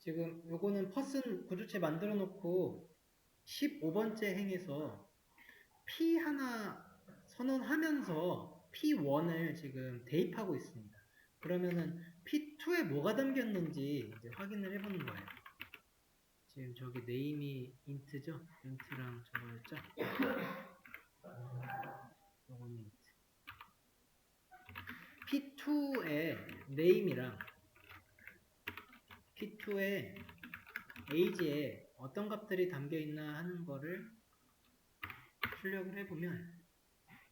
지금 요거는 퍼슨 구조체 만들어 놓고 15번째 행에서 P 하나 선언하면서 P1을 지금 대입하고 있습니다. 그러면은 P2에 뭐가 담겼는지 이제 확인을 해보는 거예요. 지금 저기 네임이 인트죠? 인트랑 저거였죠? 요거는 인트. P2의 네임이랑 P2의 age에 어떤 값들이 담겨있나 하는 거를 출력을 해보면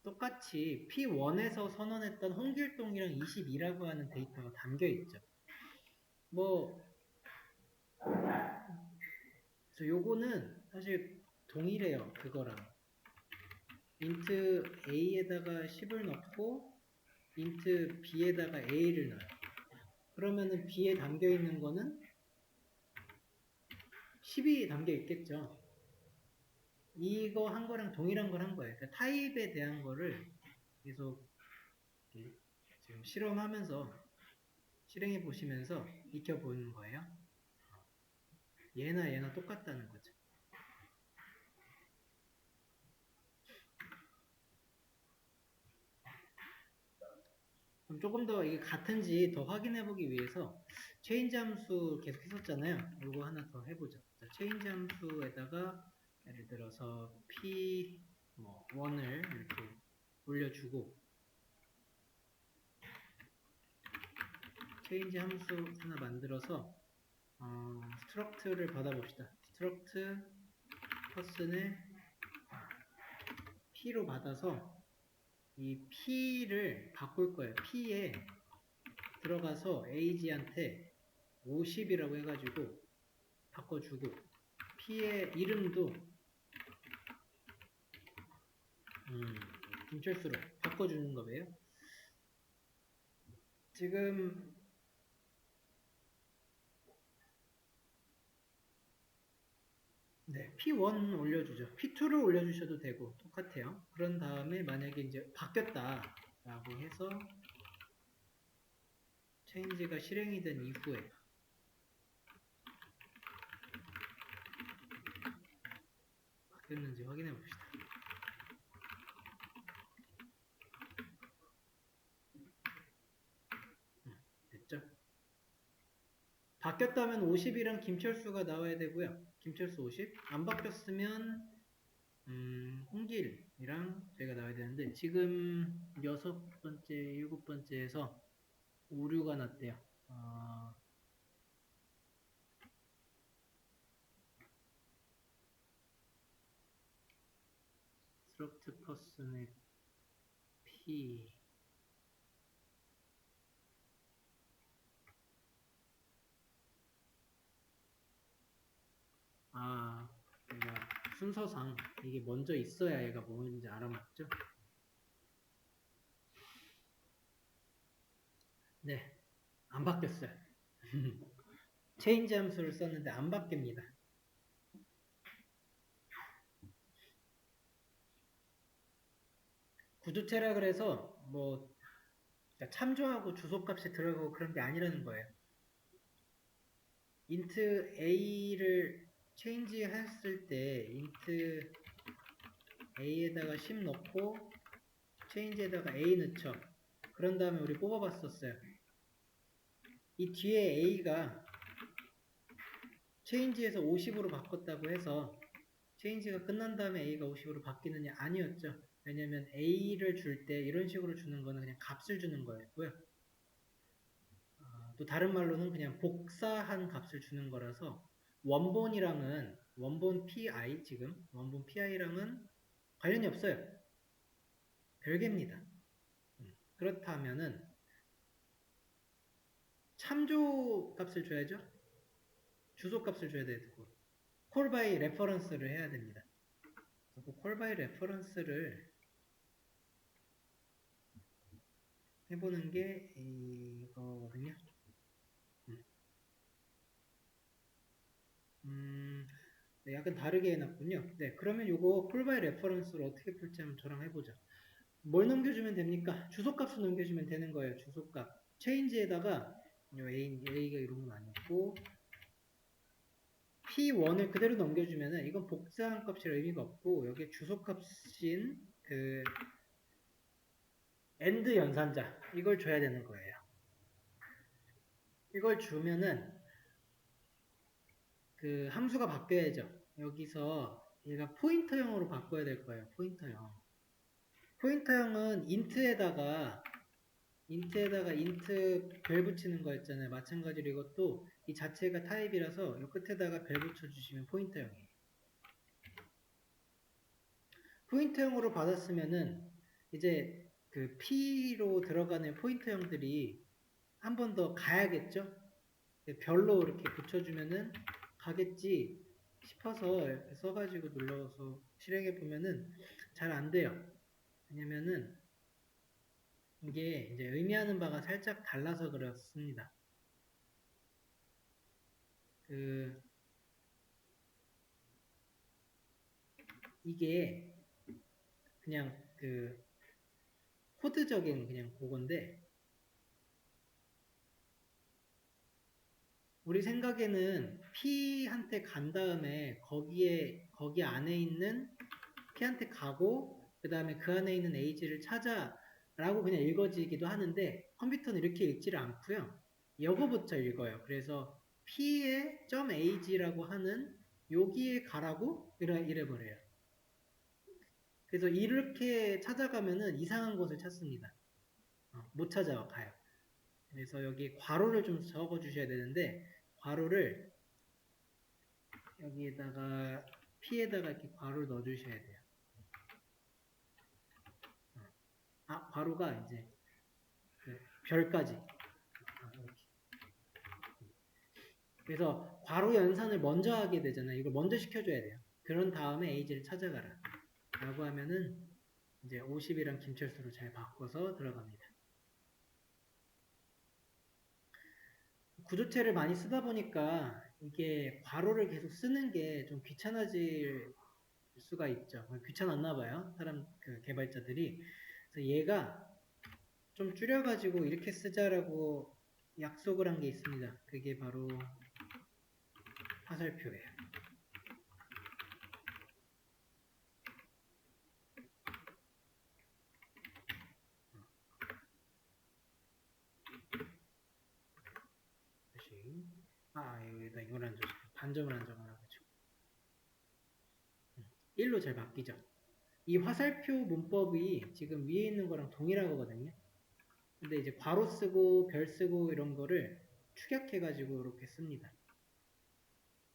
똑같이 P1에서 선언했던 홍길동이랑 22라고 하는 데이터가 담겨있죠. 그래서 요거는 사실 동일해요. 그거랑 int a에다가 10을 넣고 int b에다가 a를 넣어요. 그러면은 b에 담겨있는 거는 10이 담겨있겠죠. 이거 한 거랑 동일한 걸 한 거예요. 그러니까 타입에 대한 거를 계속 지금 실험하면서 실행해 보시면서 익혀 보는 거예요. 얘나 똑같다는 거죠. 그럼 조금 더 이게 같은지 더 확인해 보기 위해서 체인지 함수 계속 했었잖아요. 이거 하나 더 해보죠. 자, 체인지 함수에다가 예를 들어서 P1을 이렇게 올려주고 체인지 함수 하나 만들어서 struct를 받아봅시다. struct person의 P로 받아서 이 P를 바꿀 거예요. P에 들어가서 age한테 50이라고 해가지고 바꿔주고 P의 이름도 김철수로 바꿔주는 거예요. 지금 네, P1 올려주죠. P2를 올려주셔도 되고 똑같아요. 그런 다음에 만약에 이제 바뀌었다라고 해서 체인지가 실행이 된 이후에 바뀌었는지 확인해 봅시다. 됐죠? 바뀌었다면 50이랑 김철수가 나와야 되고요. 김철수 50. 안 바뀌었으면 홍길이랑 저희가 나와야 되는데 지금 6번째, 7번째에서 오류가 났대요. struct person의 P 얘가 순서상 이게 먼저 있어야 얘가 뭔지 알아맞죠? 네, 안 바뀌었어요. 체인지 함수를 썼는데 안 바뀝니다. 구조체라 그래서 참조하고 주소값이 들어가고 그런 게 아니라는 거예요. int a를 체인지 했을 때 int a에다가 10 넣고 체인지에다가 a 넣죠. 그런 다음에 우리 뽑아봤었어요. 이 뒤에 a가 체인지에서 50으로 바꿨다고 해서 체인지가 끝난 다음에 a가 50으로 바뀌느냐? 아니었죠. 왜냐면 a를 줄 때 이런 식으로 주는 거는 그냥 값을 주는 거였고요. 또 다른 말로는 그냥 복사한 값을 주는 거라서 원본 pi 지금 원본 pi랑은 관련이 없어요. 별개입니다. 그렇다면은 참조 값을 줘야죠. 주소 값을 줘야 되고 call by reference를 해야 됩니다. 그 call by reference를 해보는 게 이거거든요. 네, 약간 다르게 해놨군요. 네, 그러면 이거 call by reference를 어떻게 풀지 한번 저랑 해보죠. 뭘 넘겨주면 됩니까? 주소값을 넘겨주면 되는 거예요. 주소값. 체인지에다가 A가 이런 건 아니고 P1을 그대로 넘겨주면은 이건 복사한 값이라 의미가 없고 여기에 주소값인 그 AND 연산자 이걸 줘야 되는 거예요. 이걸 주면은 그 함수가 바뀌어야죠. 여기서 얘가 포인터형으로 바꿔야 될 거예요. 포인터형. 포인터형은 인트에다가 인트 별 붙이는 거였잖아요. 마찬가지로 이것도 이 자체가 타입이라서 이 끝에다가 별 붙여주시면 포인터형이에요. 포인터형으로 받았으면은 이제 그 P로 들어가는 포인터형들이 한 번 더 가야겠죠? 별로 이렇게 붙여주면은 가겠지 싶어서 이렇게 써가지고 눌러서 실행해 보면은 잘 안 돼요. 왜냐면은 이게 이제 의미하는 바가 살짝 달라서 그렇습니다. 이게 그냥 코드적인 그냥 그건데 우리 생각에는 P한테 간 다음에 거기 안에 있는 P한테 가고 그 다음에 그 안에 있는 AG를 찾아 라고 그냥 읽어지기도 하는데 컴퓨터는 이렇게 읽지를 않고요. 이거부터 읽어요. 그래서 P의 .ag라고 하는 여기에 가라고 이래버려요. 그래서 이렇게 찾아가면은 이상한 곳을 찾습니다. 못 찾아가요. 그래서 여기 괄호를 좀 적어 주셔야 되는데 괄호를 여기에다가 P에다가 이렇게 괄호를 넣어 주셔야 돼요. 괄호가 이제 그 별까지 이렇게. 그래서 괄호 연산을 먼저 하게 되잖아요. 이걸 먼저 시켜줘야 돼요. 그런 다음에 AG를 찾아가라 라고 하면은 이제 50이랑 김철수로 잘 바꿔서 들어갑니다. 구조체를 많이 쓰다 보니까 이게 괄호를 계속 쓰는 게 좀 귀찮아질 수가 있죠. 귀찮았나 봐요. 그 개발자들이. 그래서 얘가 좀 줄여가지고 이렇게 쓰자라고 약속을 한 게 있습니다. 그게 바로 화살표예요. 여기다 이걸 안 줘. 반점을 안 적어놔가지고. 1로 잘 바뀌죠. 이 화살표 문법이 지금 위에 있는 거랑 동일하거든요. 근데 이제 괄호 쓰고 별 쓰고 이런 거를 축약해가지고 이렇게 씁니다.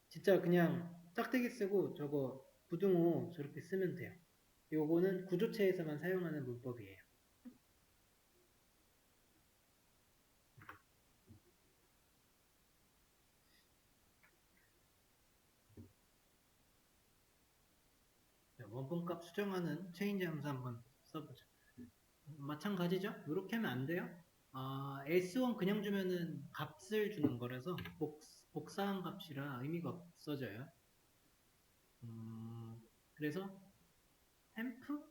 진짜 그냥 짝대기 쓰고 저거 부등호 저렇게 쓰면 돼요. 요거는 구조체에서만 사용하는 문법이에요. 원본값 수정하는 체인지 함수 한번 써보죠. 마찬가지죠? 이렇게 하면 안 돼요. S1 그냥 주면은 값을 주는 거라서 복사한 값이라 의미가 없어져요. 그래서 템프?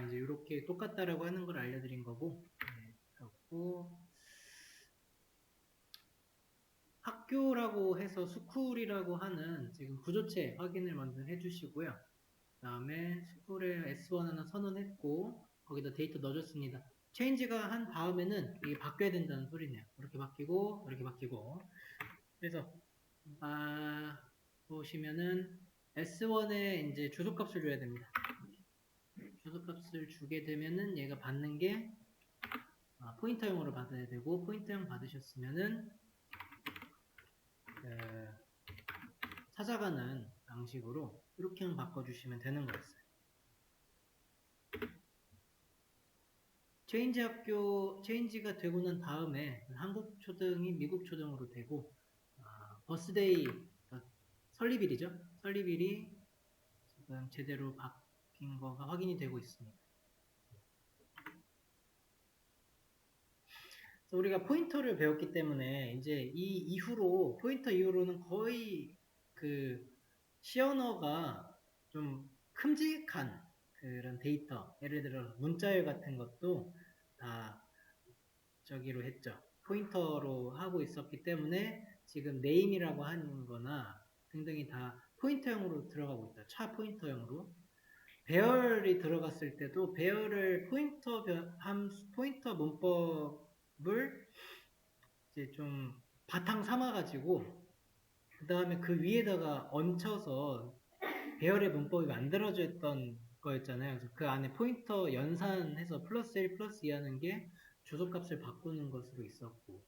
이제 이렇게 똑같다라고 하는 걸 알려드린 거고, 네, 그렇고 학교라고 해서 스쿨이라고 하는 지금 구조체 확인을 먼저 해주시고요. 그 다음에 스쿨에 S1 하나 선언했고 거기다 데이터 넣어줬습니다. 체인지가 한 다음에는 이게 바뀌어야 된다는 소리네요. 이렇게 바뀌고 이렇게 바뀌고 그래서 보시면은 S1에 이제 주소값을 줘야 됩니다. 주소값을 주게 되면은 얘가 받는 게 포인터형으로 받아야 되고 포인터형 받으셨으면은 찾아가는 방식으로 이렇게 바꿔주시면 되는 거였어요. 체인지가 되고 난 다음에 한국 초등이 미국 초등으로 되고 버스데이 설립일이죠. 설립일이 지금 제대로 바뀐 거가 확인이 되고 있습니다. 우리가 포인터를 배웠기 때문에 이제 포인터 이후로는 거의 그 시언어가 좀 큼직한 그런 데이터, 예를 들어 문자열 같은 것도 다 저기로 했죠. 포인터로 하고 있었기 때문에 지금 name이라고 하는 거나 등등이 다 포인터형으로 들어가고 있다. 차 포인터형으로. 배열이 들어갔을 때도 배열을 포인터 문법을 이제 좀 바탕 삼아가지고 그 다음에 그 위에다가 얹혀서 배열의 문법이 만들어졌던 거였잖아요. 그래서 그 안에 포인터 연산해서 플러스 1, 플러스 2 하는 게 주소값을 바꾸는 것으로 있었고,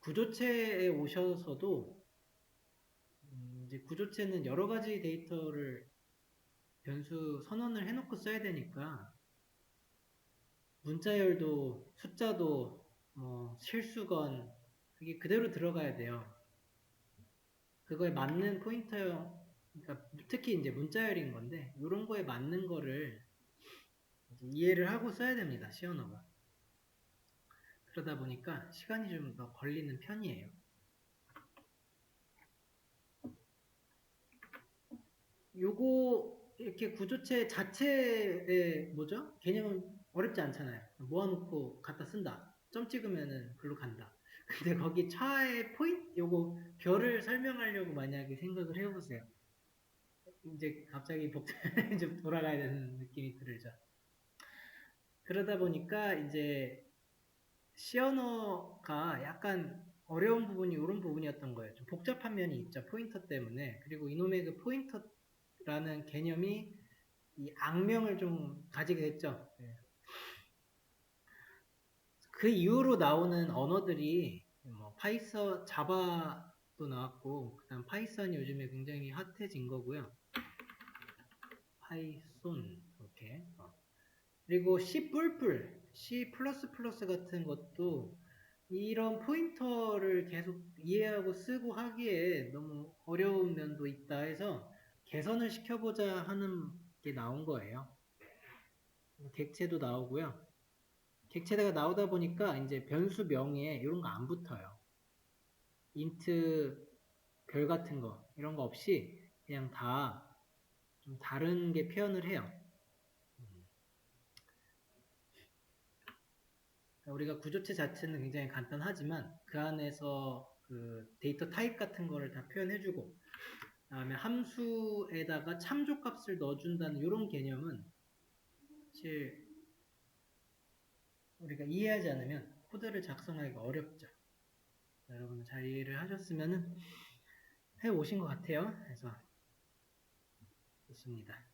구조체에 오셔서도 이제 구조체는 여러 가지 데이터를 변수 선언을 해놓고 써야 되니까 문자열도 숫자도 뭐 실수건 그게 그대로 들어가야 돼요. 그거에 맞는 포인터형, 그러니까 특히 이제 문자열인 건데 이런 거에 맞는 거를 이해를 하고 써야 됩니다. C 언어가. 그러다 보니까 시간이 좀 더 걸리는 편이에요. 요거 이렇게 구조체 자체의 뭐죠? 개념은 어렵지 않잖아요. 모아놓고 갖다 쓴다. 점 찍으면은 글로 간다. 근데 거기 차의 포인트, 요거 별을 설명하려고 만약에 생각을 해보세요. 이제 갑자기 복잡 좀 돌아가야 되는 느낌이 들죠. 그러다 보니까 이제 C 언어가 약간 어려운 부분이 이런 부분이었던 거예요. 좀 복잡한 면이 있죠. 포인터 때문에. 그리고 이놈의 그 포인터라는 개념이 이 악명을 좀 가지게 됐죠. 네. 그 이후로 나오는 언어들이 뭐 파이썬, 자바도 나왔고, 그다음 파이썬이 요즘에 굉장히 핫해진 거고요. 파이썬 이렇게. 그리고 C++, C++ 같은 것도 이런 포인터를 계속 이해하고 쓰고 하기에 너무 어려운 면도 있다 해서 개선을 시켜보자 하는 게 나온 거예요. 객체도 나오고요. 객체가 나오다 보니까 이제 변수 명에 이런 거 안 붙어요. 인트 별 같은 거 이런 거 없이 그냥 다 좀 다른 게 표현을 해요. 우리가 구조체 자체는 굉장히 간단하지만 그 안에서 그 데이터 타입 같은 거를 다 표현해주고 그다음에 함수에다가 참조값을 넣어준다는 이런 개념은 사실 우리가 이해하지 않으면 코드를 작성하기가 어렵죠. 여러분 잘 이해를 하셨으면 해 오신 것 같아요. 그래서 좋습니다.